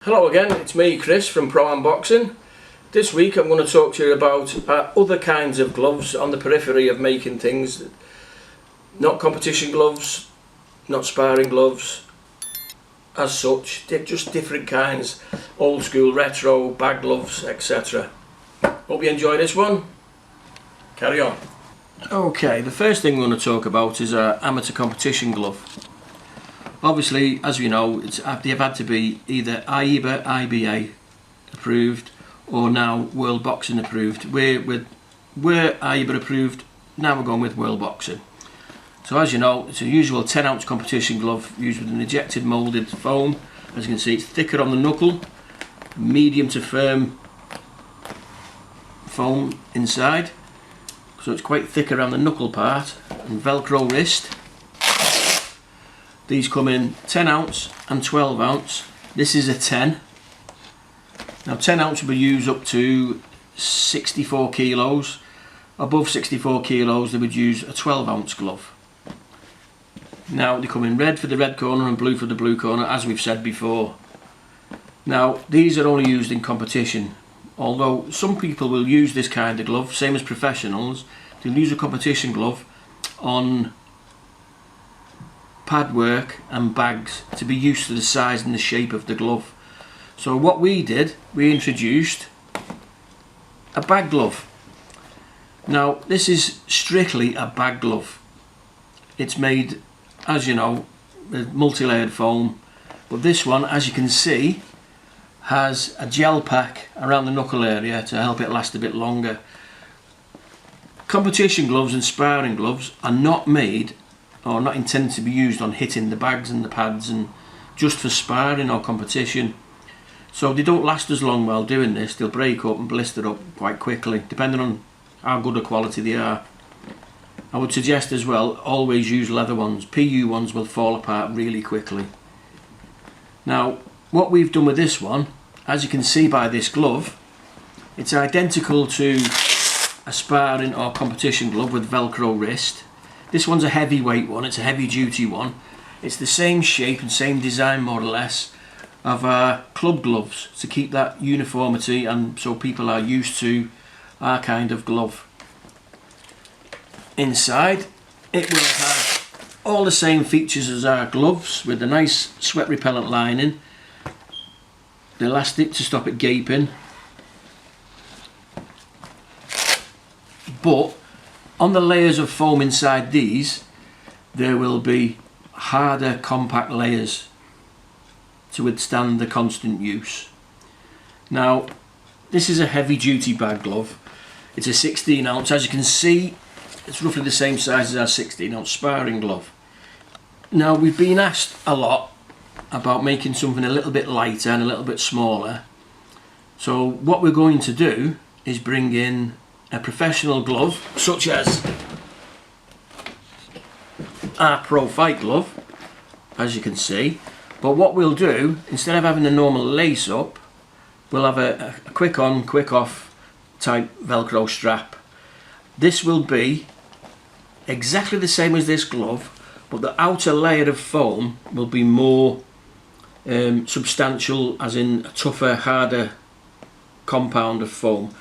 Hello again, it's me Chris from Pro Unboxing. This week I'm going to talk to you about other kinds of gloves on the periphery of making things. Not competition gloves, not sparring gloves as such, they're just different kinds. Old school, retro, bag gloves, etc. Hope you enjoy this one. Carry on. Okay, the first thing we're going to talk about is an amateur competition glove. Obviously, as we know, they've had to be either IEBA, IBA approved, or now World Boxing approved. We're IEBA approved, now we're going with World Boxing. So as you know, it's a usual 10-ounce competition glove used with an injected moulded foam. As you can see, it's thicker on the knuckle, medium to firm foam inside. So it's quite thick around the knuckle part, and Velcro wrist. These come in 10 ounce and 12 ounce. This is a 10. Now 10 ounce will be used up to 64 kilos. Above 64 kilos they would use a 12 ounce glove. Now they come in red for the red corner and blue for the blue corner, as we've said before. Now these are only used in competition. Although some people will use this kind of glove, same as professionals, they'll use a competition glove on pad work and bags to be used to the size and the shape of the glove. So what we did, we introduced a bag glove. Now this is strictly a bag glove. It's made, as you know, with multi-layered foam, but this one, as you can see, has a gel pack around the knuckle area to help it last a bit longer. Competition gloves and sparring gloves are not made or not intended to be used on hitting the bags and the pads and just for sparring or competition. So they don't last as long while doing this. They'll break up and blister up quite quickly, depending on how good a quality they are. I would suggest as well, always use leather ones. PU ones will fall apart really quickly. Now, what we've done with this one, as you can see by this glove, it's identical to a sparring or competition glove with Velcro wrist. This one's a heavyweight one, it's a heavy duty one. It's the same shape and same design more or less of our club gloves to keep that uniformity and so people are used to our kind of glove. Inside it will have all the same features as our gloves with a nice sweat repellent lining, the elastic to stop it gaping, but on the layers of foam inside these, there will be harder, compact layers to withstand the constant use. Now, this is a heavy duty bag glove. It's a 16 ounce. As you can see, it's roughly the same size as our 16 ounce sparring glove. Now, we've been asked a lot about making something a little bit lighter and a little bit smaller. So what we're going to do is bring in a professional glove such as our Pro Fight glove, as you can see, but what we'll do, instead of having a normal lace up, we'll have a quick on quick off type Velcro strap. This will be exactly the same as this glove, but the outer layer of foam will be more substantial, as in a tougher, harder compound of foam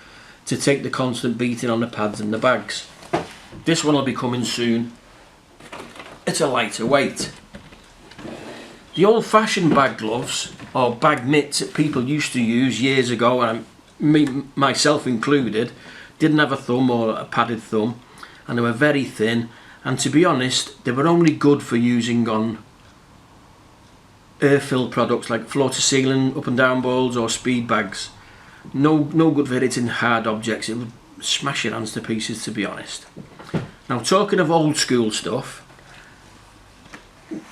to take the constant beating on the pads and the bags. This one will be coming soon. It's a lighter weight. The old-fashioned bag gloves or bag mitts that people used to use years ago, and myself included, didn't have a thumb or a padded thumb, and they were very thin, and to be honest they were only good for using on air-filled products like floor-to-ceiling up and down balls or speed bags. No good for hitting hard objects. It would smash your hands to pieces, to be honest. Now, talking of old school stuff,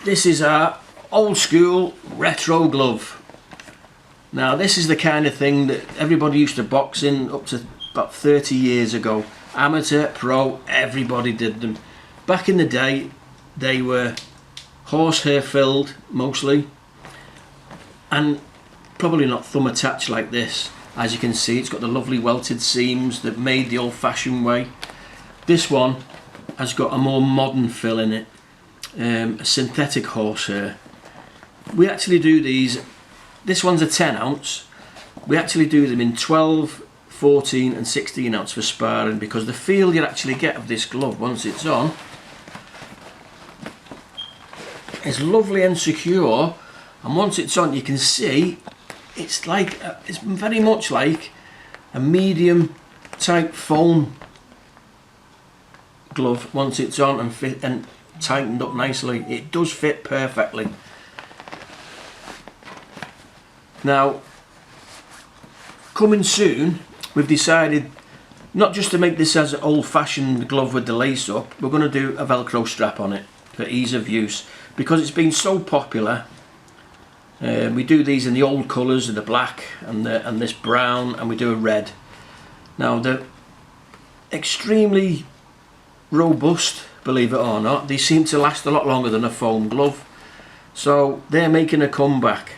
this is our old school retro glove. Now this is the kind of thing that everybody used to box in up to about 30 years ago. Amateur, pro, everybody did them. Back in the day they were horsehair filled mostly, and probably not thumb attached like this. As you can see, it's got the lovely welted seams that made the old-fashioned way. This one has got a more modern fill in it, a synthetic horsehair. We actually do these this one's a 10 ounce. We actually do them in 12, 14 and 16 ounce for sparring, because the feel you actually get of this glove once it's on is lovely and secure, and once it's on you can see it's like it's very much like a medium type foam glove once it's on and fit and tightened up nicely. It does fit perfectly. Now, coming soon, we've decided not just to make this as an old-fashioned glove with the lace up, we're going to do a Velcro strap on it for ease of use, because it's been so popular. We do these in the old colours, the black and this brown, and we do a red. Now they're extremely robust, believe it or not. They seem to last a lot longer than a foam glove, so they're making a comeback.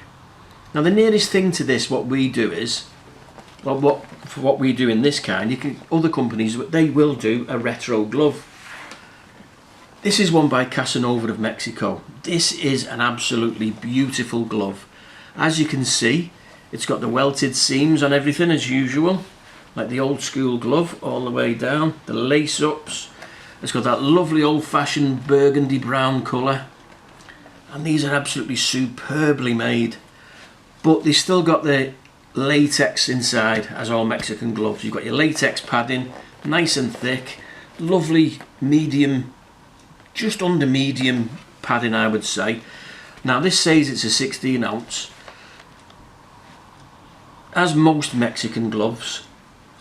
Now the nearest thing to this, what we do is, well, what we do in this kind, other companies, they will do a retro glove. This is one by Casanova of Mexico. This is an absolutely beautiful glove. As you can see, it's got the welted seams on everything as usual, like the old school glove all the way down. The lace ups. It's got that lovely old-fashioned burgundy brown colour. And these are absolutely superbly made. But they still got the latex inside, as all Mexican gloves. You've got your latex padding, nice and thick, lovely medium, just under medium padding, I would say. Now this says it's a 16 ounce. As most Mexican gloves,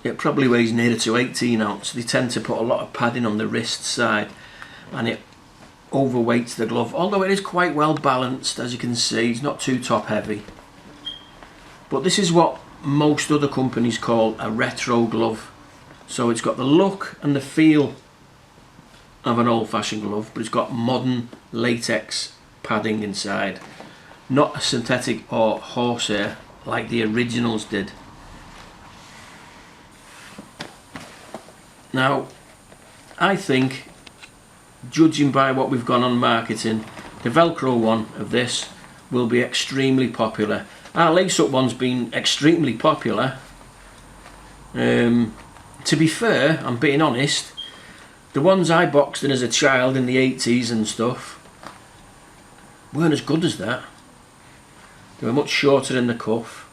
it probably weighs nearer to 18 ounce. They tend to put a lot of padding on the wrist side, and it overweights the glove, although it is quite well balanced. As you can see, it's not too top heavy. But this is what most other companies call a retro glove. So it's got the look and the feel of an old-fashioned glove, but it's got modern latex padding inside, not a synthetic or horsehair like the originals did. Now, I think, judging by what we've gone on marketing, the Velcro one of this will be extremely popular. Our lace-up one's been extremely popular. To be fair, I'm being honest, the ones I boxed in as a child in the 80s and stuff weren't as good as that. They were much shorter in the cuff.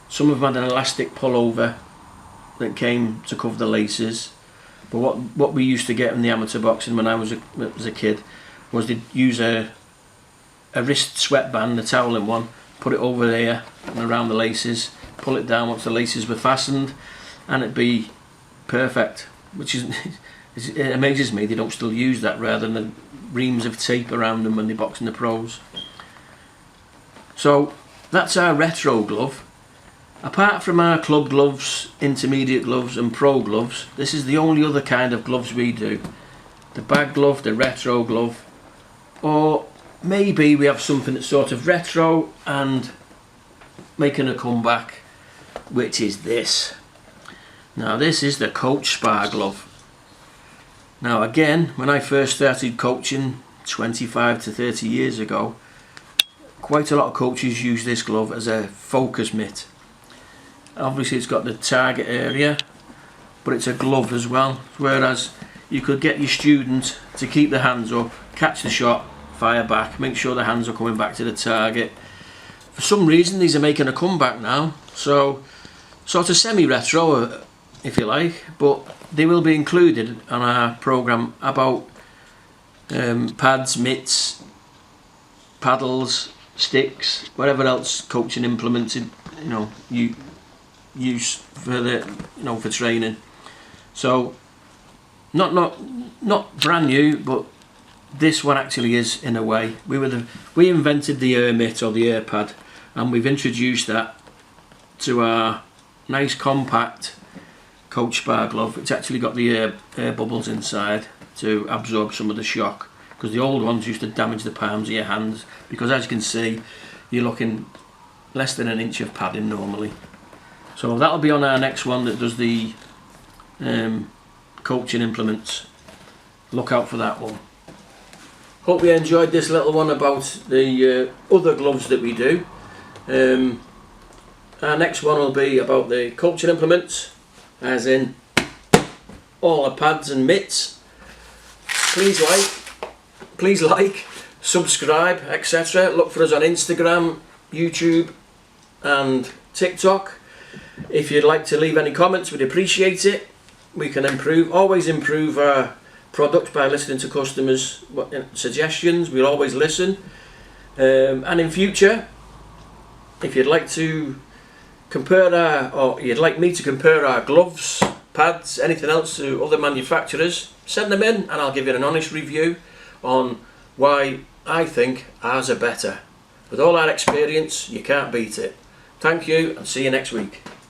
Some of them had an elastic pullover that came to cover the laces. But what we used to get in the amateur boxing when I was a kid was they'd use a wrist sweatband, the toweling one, put it over there and around the laces, pull it down once the laces were fastened, and it'd be perfect. Which is, it amazes me they don't still use that rather than the reams of tape around them when they box in the pros. So that's our retro glove. Apart from our club gloves, intermediate gloves and pro gloves, this is the only other kind of gloves we do. The bag glove, the retro glove, or maybe we have something that's sort of retro and making a comeback, which is this. Now this is the Coach Spar glove. Now again, when I first started coaching 25 to 30 years ago, quite a lot of coaches use this glove as a focus mitt. Obviously it's got the target area, but it's a glove as well, whereas you could get your student to keep their hands up, catch the shot, fire back, make sure the hands are coming back to the target. For some reason these are making a comeback now, so sort of semi-retro if you like, but they will be included on our programme about pads, mitts, paddles, sticks, whatever else coaching implemented, use for the for training. So not brand new, but this one actually is in a way. We invented the air mitt or the air pad, and we've introduced that to our nice compact Coach Spar glove. It's actually got the air bubbles inside to absorb some of the shock, because the old ones used to damage the palms of your hands, because as you can see you're looking less than an inch of padding normally. So that'll be on our next one that does the coaching implements. Look out for that one. Hope you enjoyed this little one about the other gloves that we do. Our next one will be about the culture implements, as in all the pads and mitts. Please like, subscribe, etc. Look for us on Instagram, YouTube and TikTok. If you'd like to leave any comments, we'd appreciate it. We can always improve our product by listening to customers' suggestions. We'll always listen. And in future, if you'd like to or you'd like me to compare our gloves, pads, anything else to other manufacturers, send them in and I'll give you an honest review on why I think ours are better. With all our experience, you can't beat it. Thank you and see you next week.